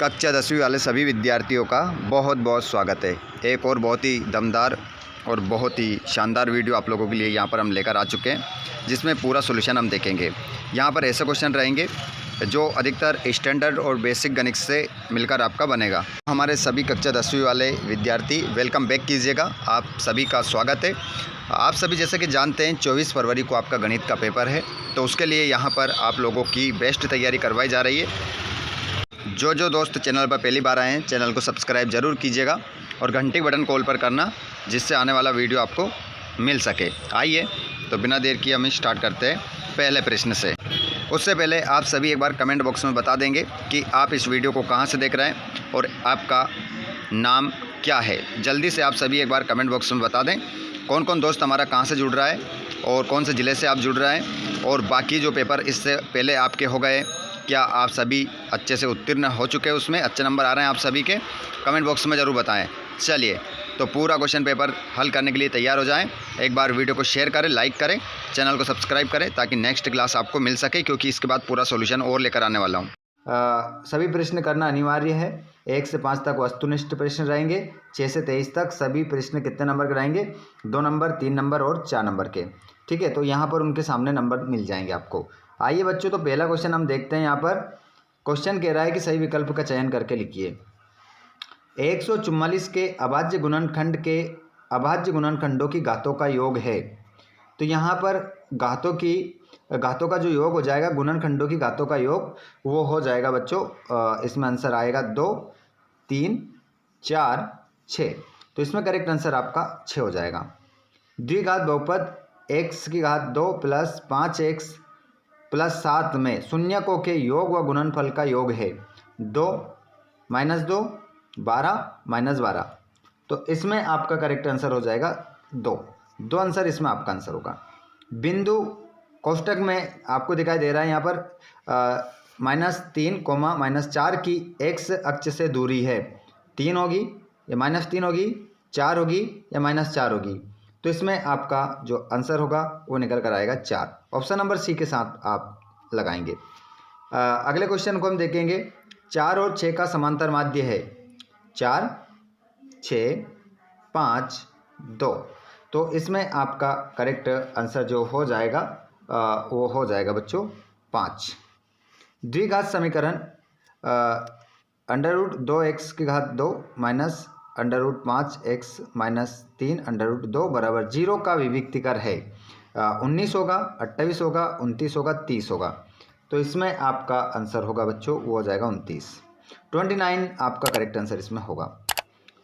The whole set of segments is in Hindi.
कक्षा 10वीं वाले सभी विद्यार्थियों का बहुत बहुत स्वागत है। एक और बहुत ही दमदार और बहुत ही शानदार वीडियो आप लोगों के लिए यहाँ पर हम लेकर आ चुके हैं, जिसमें पूरा सॉल्यूशन हम देखेंगे। यहाँ पर ऐसे क्वेश्चन रहेंगे जो अधिकतर स्टैंडर्ड और बेसिक गणित से मिलकर आपका बनेगा। हमारे सभी कक्षा 10वीं वाले विद्यार्थी वेलकम बैक कीजिएगा, आप सभी का स्वागत है। आप सभी जैसे कि जानते हैं 24 फरवरी को आपका गणित का पेपर है, तो उसके लिए यहाँ पर आप लोगों की बेस्ट तैयारी करवाई जा रही है। जो दोस्त चैनल पर पहली बार आए हैं, चैनल को सब्सक्राइब ज़रूर कीजिएगा और घंटी बटन कॉल पर करना, जिससे आने वाला वीडियो आपको मिल सके। आइए तो बिना देर किए हम स्टार्ट करते हैं पहले प्रश्न से। उससे पहले आप सभी एक बार कमेंट बॉक्स में बता देंगे कि आप इस वीडियो को कहाँ से देख रहे हैं और आपका नाम क्या है। जल्दी से आप सभी एक बार कमेंट बॉक्स में बता दें कौन कौन दोस्त हमारा कहाँ से जुड़ रहा है और कौन से ज़िले से आप जुड़ रहे हैं, और बाकी जो पेपर इससे पहले आपके हो गए, क्या आप सभी अच्छे से उत्तीर्ण हो चुके हैं, उसमें अच्छे नंबर आ रहे हैं आप सभी के, कमेंट बॉक्स में ज़रूर बताएं। चलिए तो पूरा क्वेश्चन पेपर हल करने के लिए तैयार हो जाएं। एक बार वीडियो को शेयर करें, लाइक करें, चैनल को सब्सक्राइब करें, ताकि नेक्स्ट क्लास आपको मिल सके, क्योंकि इसके बाद पूरा सॉल्यूशन और लेकर आने वाला हूँ। सभी प्रश्न करना अनिवार्य है। 1 से 5 तक वस्तुनिष्ठ प्रश्न रहेंगे। 6 से 23 तक सभी प्रश्न कितने नंबर के रहेंगे? 2 नंबर, 3 नंबर और 4 नंबर के। ठीक है, तो यहाँ पर उनके सामने नंबर मिल जाएंगे आपको। आइए बच्चों, तो पहला क्वेश्चन हम देखते हैं। यहाँ पर क्वेश्चन कह रहा है कि सही विकल्प का चयन करके लिखिए। 144 के अभाज्य गुणनखंडों की घातों का योग है। तो यहाँ पर घातों का जो योग हो जाएगा, गुणनखंडों की घातों का योग, वो हो जाएगा बच्चों, इसमें आंसर आएगा 2, 3, 4, 6। तो इसमें करेक्ट आंसर आपका 6 हो जाएगा। द्विघात बहुपद x की घात 2 प्लस 5x प्लस 7 में शून्यकों के योग व गुणनफल का योग है 2 - 2 12 - 12। तो इसमें आपका करेक्ट आंसर हो जाएगा 2 आंसर इसमें आपका आंसर होगा। बिंदु कोष्टक में आपको दिखाई दे रहा है यहाँ पर -3, -4 की x अक्ष से दूरी है। 3 होगी या -3 होगी, 4 होगी या -4 होगी। तो इसमें आपका जो आंसर होगा वो निकल कर आएगा 4। ऑप्शन नंबर सी के साथ आप लगाएंगे। अगले क्वेश्चन को हम देखेंगे। 4 और 6 का समांतर माध्य है 4, 6, 5, 2। तो इसमें आपका करेक्ट आंसर जो हो जाएगा वो हो जाएगा बच्चों 5। द्विघात समीकरण √2x की घात 2 माइनस √5x - 3 √2 बराबर 0 का विविक्तिकर है। 19 होगा, 28 होगा, 29 होगा, 30 होगा। तो इसमें आपका आंसर होगा बच्चों वो हो जाएगा 29। 29 आपका करेक्ट आंसर इसमें होगा।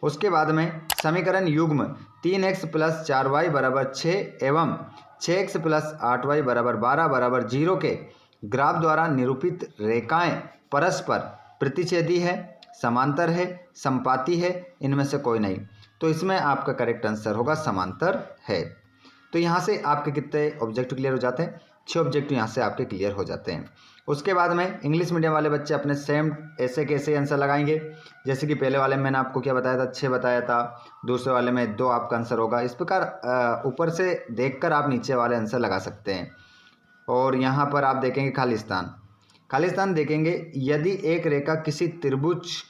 उसके बाद में समीकरण युग्म 3x + 4y = 6 एवं 6x + 8y = 12 बराबर 0 के ग्राफ द्वारा निरूपित रेखाएं परस्पर प्रतिच्छेदी है, समांतर है, समपाती है, इनमें से कोई नहीं। तो इसमें आपका करेक्ट आंसर होगा समांतर है। तो यहाँ से आपके कितने ऑब्जेक्टिव क्लियर हो जाते हैं? 6 ऑब्जेक्टिव यहाँ से आपके क्लियर हो जाते हैं। उसके बाद में इंग्लिश मीडियम वाले बच्चे अपने सेम ऐसे कैसे आंसर लगाएंगे, जैसे कि पहले वाले में मैंने आपको क्या बताया था, 6 बताया था, दूसरे वाले में 2 आपका आंसर होगा। इस प्रकार ऊपर से देखकर आप नीचे वाले आंसर लगा सकते हैं। और यहाँ पर आप देखेंगे खालिस्तान देखेंगे। यदि एक रेखा किसी त्रिभुज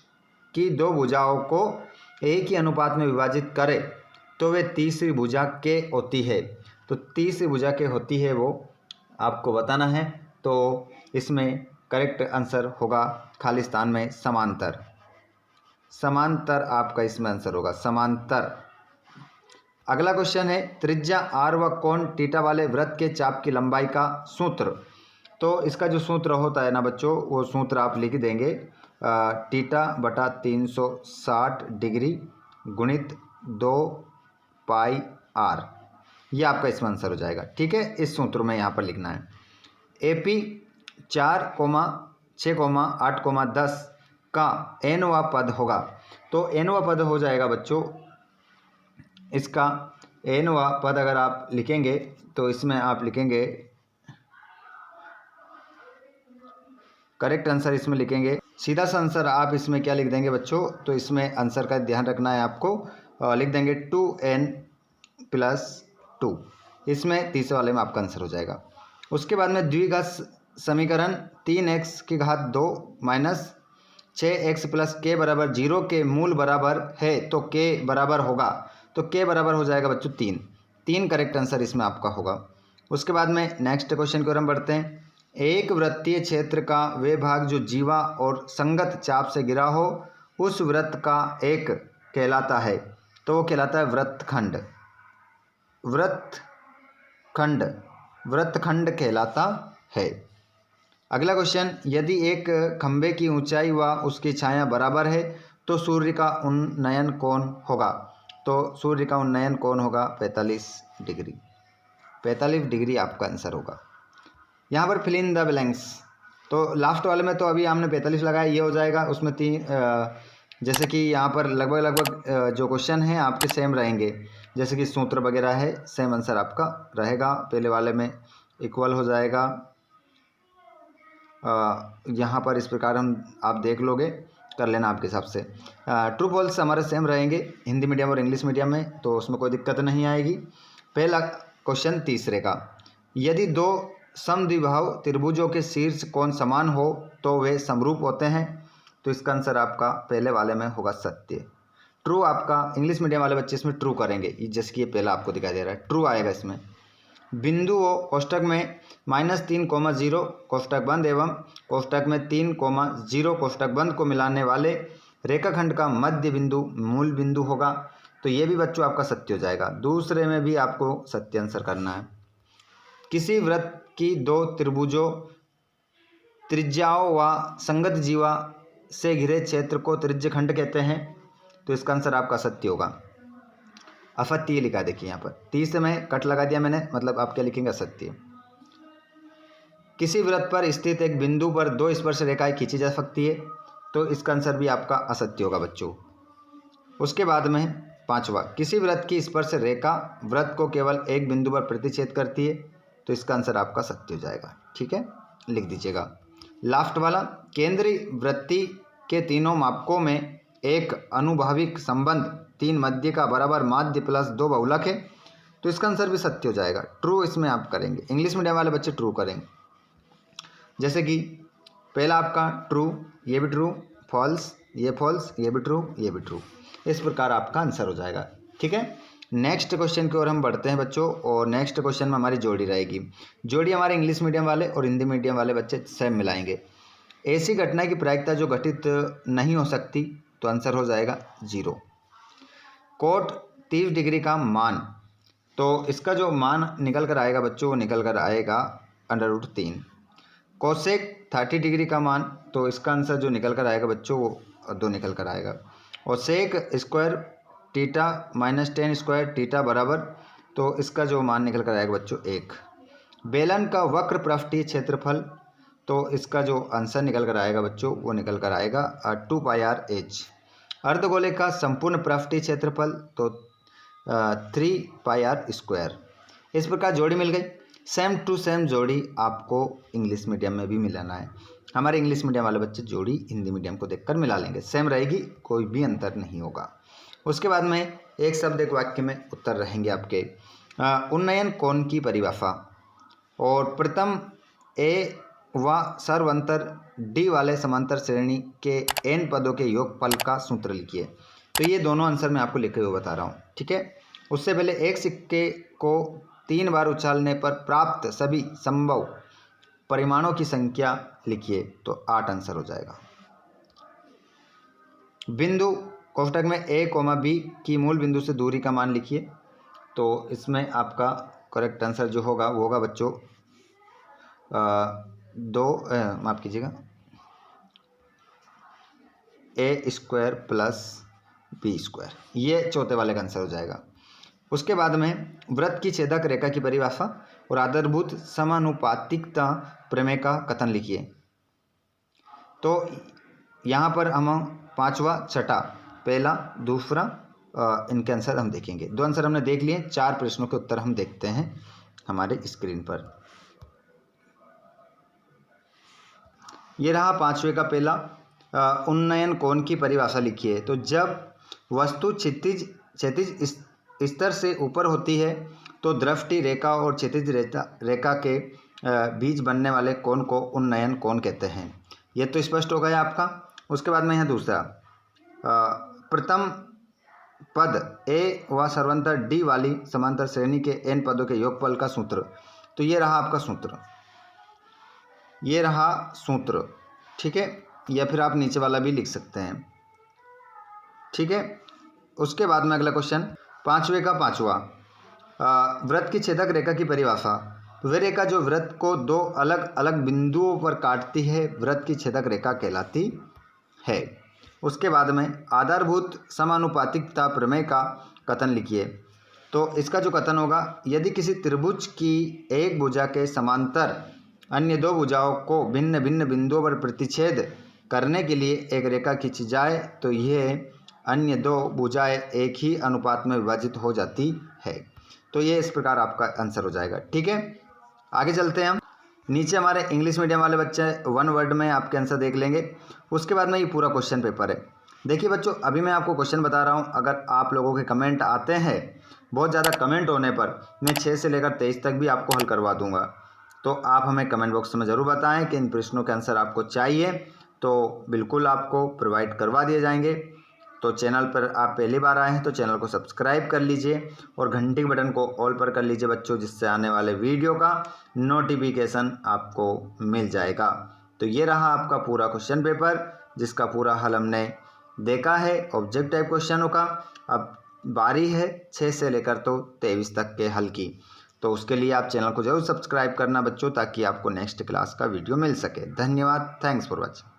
की 2 भुजाओं को एक ही अनुपात में विभाजित करे तो वे तीसरी भुजा के होती है। तो तीसरी भुजा के होती है वो आपको बताना है। तो इसमें करेक्ट आंसर होगा खालिस्तान में समांतर आपका इसमें आंसर होगा समांतर। अगला क्वेश्चन है त्रिज्या r व कोण थीटा वाले वृत्त के चाप की लंबाई का सूत्र। तो इसका जो सूत्र होता है ना बच्चों, वो सूत्र आप लिख देंगे θ/360 डिग्री गुणित 2πr। ये आपका इसमें आंसर हो जाएगा। ठीक है, इस सूत्र में यहाँ पर लिखना है। AP 4, 6, 8, 10 का nवां पद होगा। तो nवां पद हो जाएगा बच्चों, इसका nवां पद अगर आप लिखेंगे तो इसमें आप लिखेंगे करेक्ट आंसर इसमें लिखेंगे सीधा सा आंसर आप इसमें क्या लिख देंगे बच्चों, तो इसमें आंसर का ध्यान रखना है आपको। लिख देंगे 2n + 2। इसमें तीसरे वाले में आपका आंसर हो जाएगा। उसके बाद में द्विघात समीकरण 3x की घात 2 माइनस 6x प्लस के बराबर 0 के मूल बराबर है तो के बराबर होगा, तो के बराबर हो जाएगा बच्चों 3 करेक्ट आंसर इसमें आपका होगा। उसके बाद में नेक्स्ट क्वेश्चन की ओर हम बढ़ते हैं। एक वृत्तीय क्षेत्र का वे भाग जो जीवा और संगत चाप से घिरा हो उस वृत्त का एक कहलाता है, तो वो कहलाता है वृत्तखंड। वृत्तखंड कहलाता है। अगला क्वेश्चन, यदि एक खंभे की ऊंचाई व उसकी छाया बराबर है तो सूर्य का उन्नयन कोण होगा, तो सूर्य का उन्नयन कोण होगा 45 डिग्री। 45 डिग्री आपका आंसर होगा। यहाँ पर फिल इन द ब्लैंक्स, तो लास्ट वाले में तो अभी हमने 45 लगाया, ये हो जाएगा। उसमें 3 जैसे कि यहाँ पर लगभग जो क्वेश्चन हैं आपके सेम रहेंगे, जैसे कि सूत्र वगैरह है, सेम आंसर आपका रहेगा। पहले वाले में इक्वल हो जाएगा, यहाँ पर इस प्रकार आप देख लोगे, कर लेना आपके हिसाब से। ट्रू फॉल्स हमारे सेम रहेंगे हिंदी मीडियम और इंग्लिश मीडियम में, तो उसमें कोई दिक्कत नहीं आएगी। पहला क्वेश्चन तीसरे का, यदि 2 समद्विबाहु त्रिभुजों के शीर्ष कोण समान हो तो वे समरूप होते हैं, तो इसका आंसर आपका पहले वाले में होगा सत्य। ट्रू आपका इंग्लिश मीडियम वाले बच्चे इसमें ट्रू करेंगे, जैसे कि ये पहला आपको दिखाई दे रहा है, ट्रू आएगा इसमें। बिंदु हो कोष्टक में -3,0 कोष्टक बंद एवं कोष्टक में 3,0 कोष्टक बंद को मिलाने वाले रेखाखंड का मध्य बिंदु मूल बिंदु होगा, तो ये भी बच्चों आपका सत्य हो जाएगा। दूसरे में भी आपको सत्य आंसर करना है। किसी वृत्त की 2 त्रिभुजों त्रिज्याओं व संगत जीवा से घिरे क्षेत्र को त्रिज्यखंड कहते हैं, तो इसका आंसर आपका सत्य होगा। असत्य लिखा देखिए यहाँ पर, 30 में कट लगा दिया मैंने, मतलब आप क्या लिखेंगे असत्य। किसी वृत्त पर स्थित एक बिंदु पर 2 स्पर्श रेखाएं खींची जा सकती है, तो इसका आंसर भी आपका असत्य होगा बच्चों। उसके बाद में 5वां, किसी वृत्त की स्पर्श रेखा वृत्त को केवल एक बिंदु पर प्रतिच्छेद करती है, तो इसका आंसर आपका सत्य हो जाएगा। ठीक है, लिख दीजिएगा। लास्ट वाला, केंद्रीय वृत्ति के तीनों मापकों में एक अनुभाविक संबंध 3 मध्य का बराबर माध्य प्लस 2 बहुलक है, तो इसका आंसर भी सत्य हो जाएगा। ट्रू इसमें आप करेंगे, इंग्लिश मीडियम वाले बच्चे ट्रू करेंगे। जैसे कि पहला आपका ट्रू, ये भी ट्रू, फॉल्स, ये फॉल्स, ये भी ट्रू, ये भी ट्रू, इस प्रकार आपका आंसर हो जाएगा। ठीक है, नेक्स्ट क्वेश्चन की ओर हम बढ़ते हैं बच्चों, और नेक्स्ट क्वेश्चन में हमारी जोड़ी रहेगी। जोड़ी हमारे इंग्लिश मीडियम वाले और हिंदी मीडियम वाले बच्चे सेम मिलाएंगे। ऐसी घटना की प्रायिकता जो घटित नहीं हो सकती, तो आंसर हो जाएगा 0। कोट 30 डिग्री का मान, तो इसका जो मान निकल कर आएगा बच्चों, वो निकल कर आएगा √3। कोसेक 30 डिग्री का मान, तो इसका आंसर जो निकल कर आएगा बच्चों वो 2 निकल कर आएगा। और sec square theta -10 square theta बराबर, तो इसका जो मान निकल कर आएगा बच्चों 1। बेलन का वक्र पृष्ठीय क्षेत्रफल, तो इसका जो आंसर निकल कर आएगा बच्चों वो निकल कर आएगा 2πr/h। अर्धगोले का संपूर्ण पृष्ठीय क्षेत्रफल, तो 3πr²। इस प्रकार जोड़ी मिल गई। सेम टू सेम जोड़ी आपको इंग्लिश मीडियम में भी मिलाना है। हमारे इंग्लिश मीडियम वाले बच्चे जोड़ी हिंदी मीडियम को देखकर मिला लेंगे, सेम रहेगी, कोई भी अंतर नहीं होगा। उसके बाद में एक शब्द एक वाक्य में उत्तर रहेंगे आपके। उन्नयन कोण की परिभाषा, और प्रथम ए व सर्वांतर डी वाले समांतर श्रेणी के n पदों के योगफल का सूत्र लिखिए। तो ये दोनों आंसर मैं आपको लिखे हुए बता रहा हूँ। ठीक है, उससे पहले एक सिक्के को 3 बार उछालने पर प्राप्त सभी संभव परिमाणों की संख्या लिखिए, तो 8 आंसर हो जाएगा। बिंदु कोष्ठक में a, b की मूल बिंदु से दूरी का मान लिखिए, तो इसमें आपका करेक्ट आंसर जो होगा वो होगा बच्चों 2 माफ़ कीजिएगा a² + b², ये चौथे वाले का आंसर हो जाएगा। उसके बाद में वृत्त की छेदक रेखा की परिभाषा और आधारभूत समानुपातिकता प्रमेय का कथन लिखिए। तो यहाँ पर हम 5वां 6ठा, पहला दूसरा इनके आंसर हम देखेंगे। 2 आंसर हमने देख लिए, 4 प्रश्नों के उत्तर हम देखते हैं हमारे स्क्रीन पर। ये रहा 5वें का पहला, उन्नयन कोण की परिभाषा लिखिए। तो जब वस्तु क्षैतिज स्तर से ऊपर होती है तो दृष्टि रेखा और क्षैतिज रेखा के बीच बनने वाले कोण को उन्नयन कोण कहते हैं। ये तो स्पष्ट हो गया आपका। उसके बाद में यहाँ दूसरा प्रथम पद ए व सर्वंतर डी वाली समांतर श्रेणी के n पदों के योगफल का सूत्र। तो ये रहा आपका सूत्र, ये रहा सूत्र, ठीक है, या फिर आप नीचे वाला भी लिख सकते हैं, ठीक है। उसके बाद में अगला क्वेश्चन 5वें का 5वां, वृत्त की छेदक रेखा की परिभाषा। वह रेखा जो वृत्त को दो अलग अलग बिंदुओं पर काटती है वृत्त की छेदक रेखा कहलाती है। उसके बाद में आधारभूत समानुपातिकता प्रमेय का कथन लिखिए। तो इसका जो कथन होगा, यदि किसी त्रिभुज की एक भुजा के समांतर अन्य दो भुजाओं को भिन्न भिन्न बिंदुओं पर प्रतिच्छेद करने के लिए एक रेखा खींची जाए तो यह अन्य दो भुजाएं एक ही अनुपात में विभाजित हो जाती है। तो ये इस प्रकार आपका आंसर हो जाएगा, ठीक है। आगे चलते हैं हम। नीचे हमारे इंग्लिश मीडियम वाले बच्चे 1 वर्ड में आपके आंसर देख लेंगे। उसके बाद में ये पूरा क्वेश्चन पेपर है। देखिए बच्चों, अभी मैं आपको क्वेश्चन बता रहा हूँ, अगर आप लोगों के कमेंट आते हैं, बहुत ज़्यादा कमेंट होने पर मैं 6 से लेकर 23 तक भी आपको हल करवा दूँगा। तो आप हमें कमेंट बॉक्स में ज़रूर बताएं कि इन प्रश्नों के आंसर आपको चाहिए, तो बिल्कुल आपको प्रोवाइड करवा दिए जाएंगे। तो चैनल पर आप पहली बार आए हैं तो चैनल को सब्सक्राइब कर लीजिए और घंटी के बटन को ऑल पर कर लीजिए बच्चों, जिससे आने वाले वीडियो का नोटिफिकेशन आपको मिल जाएगा। तो ये रहा आपका पूरा क्वेश्चन पेपर, जिसका पूरा हल हमने देखा है ऑब्जेक्ट टाइप क्वेश्चनों का। अब बारी है 6 से लेकर तो 23 तक के हल की। तो उसके लिए आप चैनल को जरूर सब्सक्राइब करना बच्चों, ताकि आपको नेक्स्ट क्लास का वीडियो मिल सके। धन्यवाद, थैंक्स फॉर वॉचिंग।